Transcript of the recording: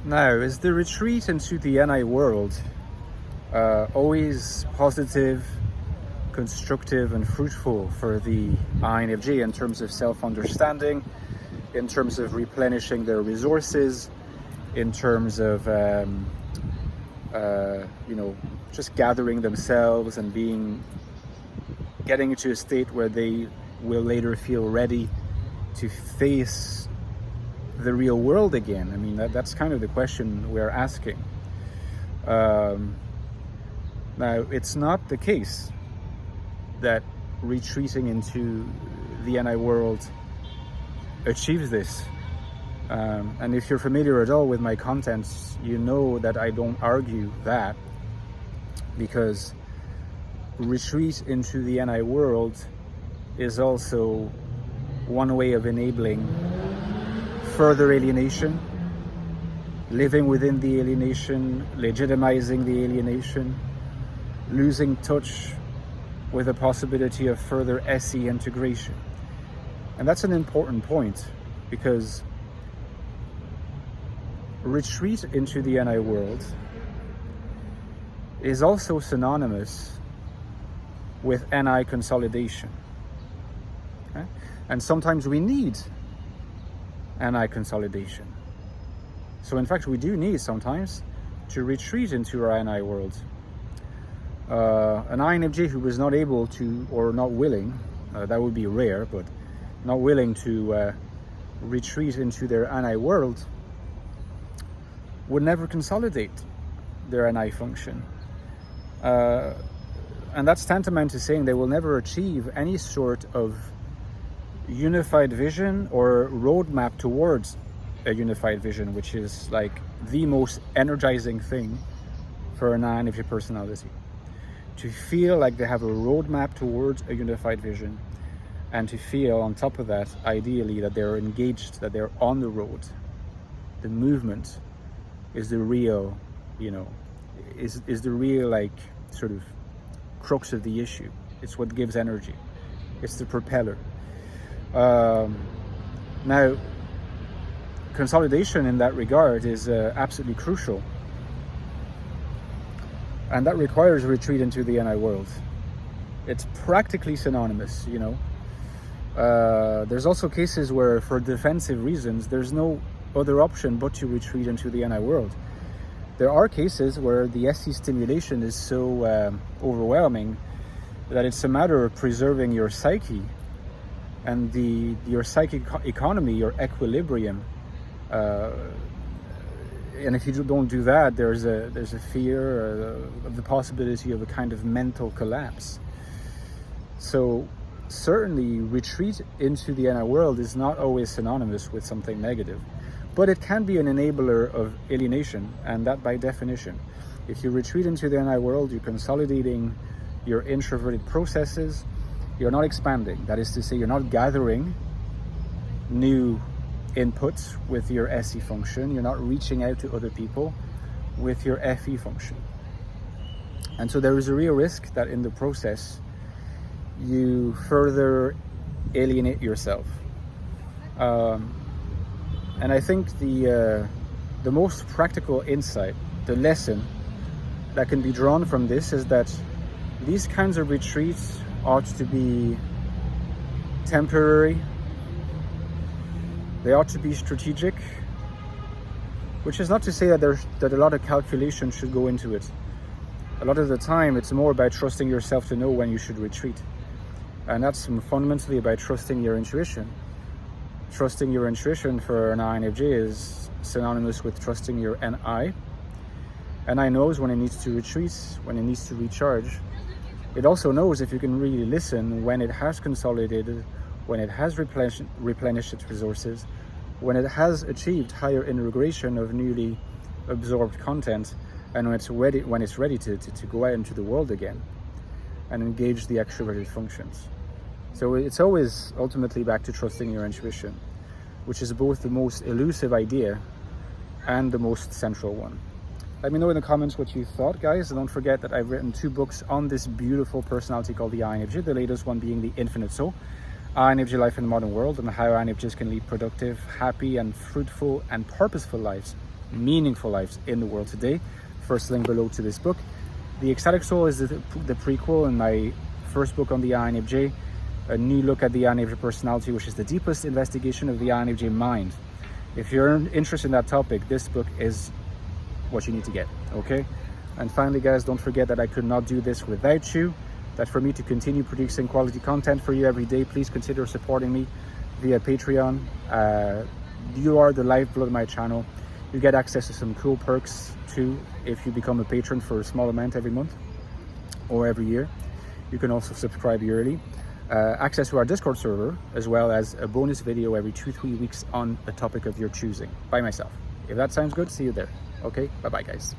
Now, is the retreat into the NI world always positive, constructive, and fruitful for the INFJ in terms of self-understanding, in terms of replenishing their resources, in terms of just gathering themselves and getting into a state where they will later feel ready to face the real world again? I mean, that's kind of the question we're asking. Now, it's not the case that retreating into the NI world achieves this. And if you're familiar at all with my contents, you know that I don't argue that, because retreat into the NI world is also one way of enabling further alienation, living within the alienation, legitimizing the alienation, losing touch with the possibility of further SE integration. And that's an important point, because retreat into the NI world is also synonymous with NI consolidation. Okay? And sometimes we need NI consolidation. So in fact, we do need sometimes to retreat into our NI world. An INFJ who was not able to, or not willing, that would be rare, but not willing to retreat into their NI world would never consolidate their NI function. And that's tantamount to saying they will never achieve any sort of unified vision or roadmap towards a unified vision, which is like the most energizing thing for an INFJ personality. To feel like they have a roadmap towards a unified vision, and to feel on top of that, ideally, that they're engaged, that they're on the road. The movement is the real, is the real, like, sort of crux of the issue. It's what gives energy. It's the propeller. Now, consolidation in that regard is absolutely crucial. And that requires a retreat into the NI world. It's practically synonymous, There's also cases where, for defensive reasons, there's no other option but to retreat into the NI world. There are cases where the SE stimulation is so overwhelming that it's a matter of preserving your psyche and your psychic economy, your equilibrium. And if you don't do that, there's a fear of the possibility of a kind of mental collapse. So certainly retreat into the NI world is not always synonymous with something negative, but it can be an enabler of alienation, and that by definition. If you retreat into the NI world, you're consolidating your introverted processes, you're not expanding. That is to say, you're not gathering new inputs with your SE function, you're not reaching out to other people with your FE function. And so there is a real risk that in the process you further alienate yourself. And I think the most practical insight, the lesson that can be drawn from this, is that these kinds of retreats ought to be temporary. They ought to be strategic, which is not to say that a lot of calculation should go into it. A lot of the time, it's more about trusting yourself to know when you should retreat. And that's fundamentally about trusting your intuition. Trusting your intuition for an INFJ is synonymous with trusting your NI. NI knows when it needs to retreat, when it needs to recharge. It also knows, if you can really listen, when it has consolidated, when it has replenished its resources, when it has achieved higher integration of newly absorbed content, and when it's ready to go out into the world again and engage the extroverted functions. So it's always ultimately back to trusting your intuition, which is both the most elusive idea and the most central one. Let me know in the comments what you thought, guys. And don't forget that I've written 2 books on this beautiful personality called the INFJ, the latest one being the Infinite Soul, INFJ Life in the Modern World, and how INFJs can lead productive, happy, and fruitful and purposeful lives meaningful lives in the world today. First link below to this book. The Ecstatic Soul is the prequel in my first book on the INFJ, a new look at the INFJ personality, which is the deepest investigation of the INFJ mind. If you're interested in that topic, this book is what you need to get, okay? And finally, guys, don't forget that I could not do this without you, that for me to continue producing quality content for you every day, please consider supporting me via Patreon. You are the lifeblood of my channel. You get access to some cool perks too if you become a patron for a small amount every month or every year. You can also subscribe yearly. Access to our Discord server, as well as a bonus video every 2-3 weeks on a topic of your choosing by myself. If that sounds good, see you there. Okay, bye-bye, guys.